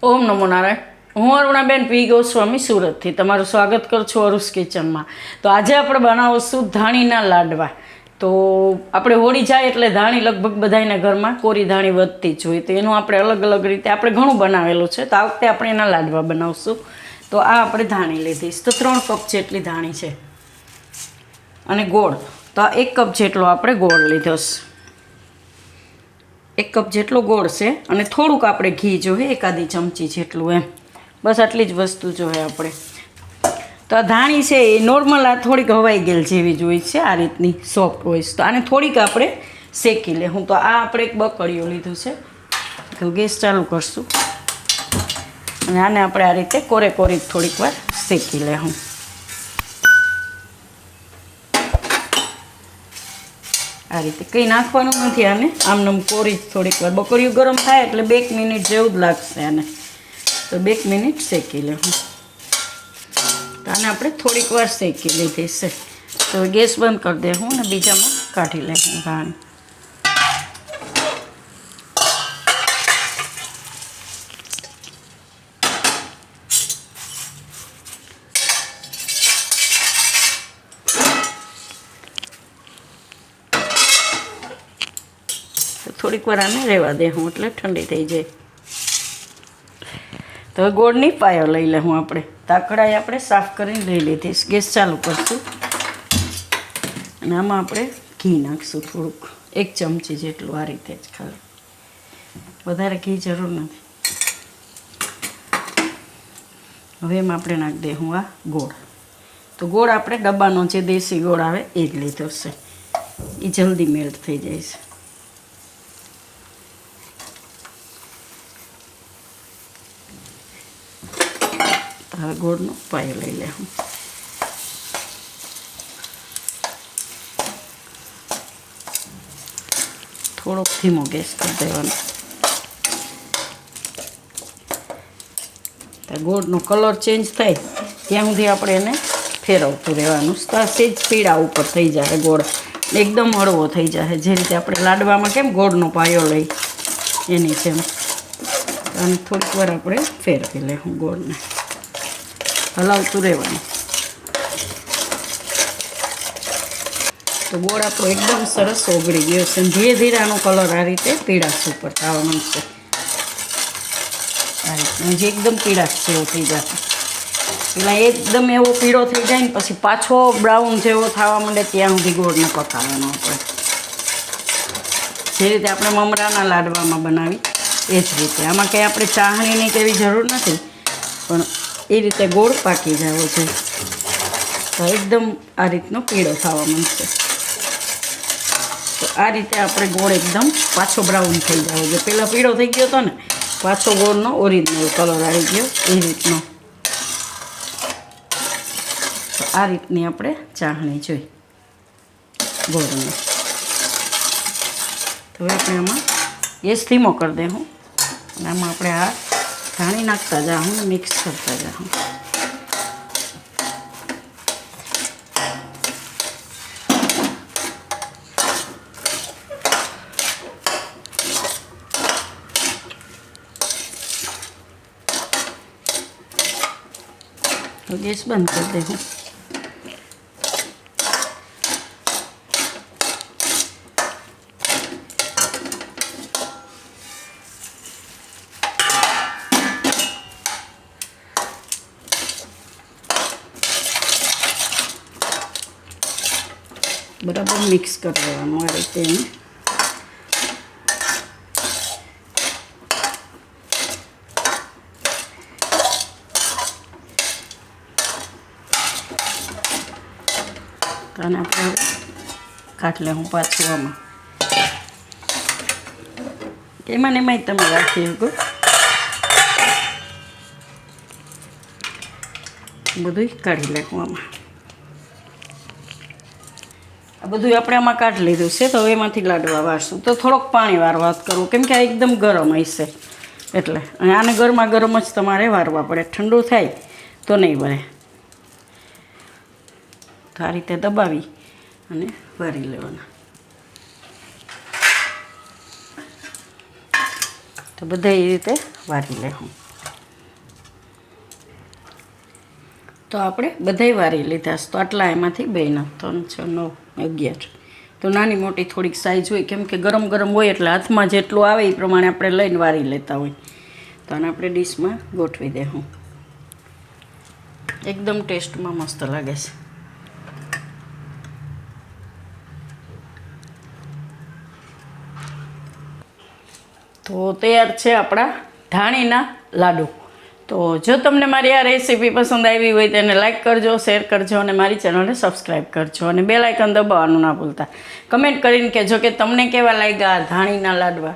ઓમ નમો નારાયણ. હું અરુણાબેન પી ગોસ્વામી સુરતથી તમારું સ્વાગત કરું છું અરુસ કિચનમાં. તો આજે આપણે બનાવીશું ધાણીના લાડવા. તો આપણે હોળી જાય એટલે ધાણી લગભગ બધાના ઘરમાં કોરી ધાણી વધતી જ હોય, તો એનું આપણે અલગ અલગ રીતે આપણે ઘણું બનાવેલું છે. તો આ વખતે આપણે એના લાડવા બનાવશું. તો આ આપણે ધાણી લીધીશ, તો 3 કપ જેટલી ધાણી છે અને ગોળ. તો આ 1 કપ જેટલો આપણે ગોળ લીધો છે. 1 કપ જેટલો ગોળ છે અને થોડુંક આપણે ઘી જોઈએ, એકાદી ચમચી જેટલું, એમ બસ આટલી જ વસ્તુ જોઈએ આપણે. તો આ ધાણી છે એ નોર્મલ આ થોડીક હવાઈ ગયેલ જેવી જોઈએ છે, આ રીતની સોફ્ટ હોય છે. તો આને થોડીક આપણે શેકી લે. હું તો આ આપણે એક બકડીયું લીધું છે, તો ગેસ ચાલુ કરશું અને આને આપણે આ રીતે કોરે કોરી થોડીક વાર શેકી લે. હું આ રીતે કંઈ નાખવાનું નથી, આને આમ કોરી થોડીક વાર. બકડીયું ગરમ થાય એટલે 2 મિનિટ જેવું જ લાગશે આને, તો 2 મિનિટ શેકી લે. હું તો આને આપણે થોડીક વાર શેકી લીધી છે. તો ગેસ બંધ કરી દે હું ને બીજામાં કાઢી લે હું ધાણી. થોડીક વાર આને રહેવા દે હું, એટલે ઠંડી થઈ જાય. તો ગોળની પાયો લઈ લે હું આપણે. તાકડાઈ આપણે સાફ કરીને લઈ લીધી. ગેસ ચાલુ કરશું અને આમાં આપણે ઘી નાખીશું થોડુંક, 1 ચમચી જેટલું, આ રીતે જ ખાલી, વધારે ઘી જરૂર નથી. હવે એમાં આપણે નાખી દે હું આ ગોળ. તો ગોળ આપણે ડબ્બાનો જે દેશી ગોળ આવે એ જ લીધો છે, એ જલ્દી મેલ્ટ થઈ જાય છે. હવે ગોળનો પાયો લઈ લે હું. થોડોક ધીમો ગેસ કરી દેવાનો. ગોળનો કલર ચેન્જ થાય ત્યાં સુધી આપણે એને ફેરવતું રહેવાનું. તો આ સેજ પીળા ઉપર થઈ જાય ગોળ, એકદમ હળવો થઈ જાય, જે રીતે આપણે લાડવામાં કેમ ગોળનો પાયો લઈ એની જેમ. અને થોડીક વાર આપણે ફેરવી લે હું ગોળને, હલાવતું રહેવાનું. તો ગોળ આપણો એકદમ સરસ ઓગળી ગયો છે. ધીરે ધીરે આનો કલર આ રીતે પીળાશ ઉપર થવા માંડશે. આ રીતે જે એકદમ પીળાશ જેવો થઈ જશે. પેલા એકદમ એવો પીળો થઈ જાય ને પછી પાછો બ્રાઉન જેવો થવા માંડે ત્યાં સુધી ગોળને પકાવવાનો આપણે. જે રીતે આપણે મમરાના લાડવામાં બનાવી એ જ રીતે. આમાં કંઈ આપણે ચાસણીની કે એવી જરૂર નથી, પણ એ રીતે ગોળ પાકી જવો જોઈએ. તો એકદમ આ રીતનો પીળો થવા માંડશે. તો આ રીતે આપણે ગોળ એકદમ પાછો બ્રાઉન થઈ જવો જોઈએ. પહેલાં પીળો થઈ ગયો હતો ને, પાછો ગોળનો ઓરિજિનલ કલર આવી ગયો એ રીતનો. તો આ રીતની આપણે ચાસણી જોઈ ગોળની. તો હવે આપણે આમાં ગેસ ધીમો કરી દે હું, અને આમાં આપણે આ ધાણી નાખતા જાઉં ને મિક્સ કરતા જાઉં. તો ગેસ બંધ કરી દે હું. બરાબર મિક્સ કરી દેવાનું આ રીતે એને. અને આપણે કાઢ લે હું પાછું આમાં. એમાં ને એમાંય તમે રાખી શકો, બધું કાઢી લે હું આમાં. આ બધું આપણે આમાં કાઢી લીધું છે. તો હવે એમાંથી લાડવા વાળશું. તો થોડોક પાણી વારવા કરવું, કેમ કે આ એકદમ ગરમ હશે એટલે. અને આને ગરમા ગરમ જ તમારે વારવા પડે, ઠંડુ થાય તો નહીં બને. તો આ રીતે દબાવી અને વારી લેવાના. તો બધા એ રીતે વારી લે હું. તો આપણે બધાય વારી લીધા છે. તો આટલા એમાંથી 2 3 6 9 11. તો નાની મોટી થોડીક સાઈઝ હોય, કેમ કે ગરમ ગરમ હોય એટલે હાથમાં જેટલું આવે એ પ્રમાણે આપણે લઈને વારી લેતા હોય. તો આને આપણે ડીશમાં ગોઠવી દેવું. એકદમ ટેસ્ટમાં મસ્ત લાગે છે. તો તૈયાર છે આપણા ધાણીના લાડુ. તો જો તમને મારી આ રેસીપી પસંદ આવી હોય તો એને લાઇક કરજો, શેર કરજો અને મારી ચેનલને સબસ્ક્રાઈબ કરજો અને બેલ આઇકન દબાવવાનું ના ભૂલતા. કમેન્ટ કરીને કહેજો કે તમને કેવા લાગ્યા ધાણીના લાડવા.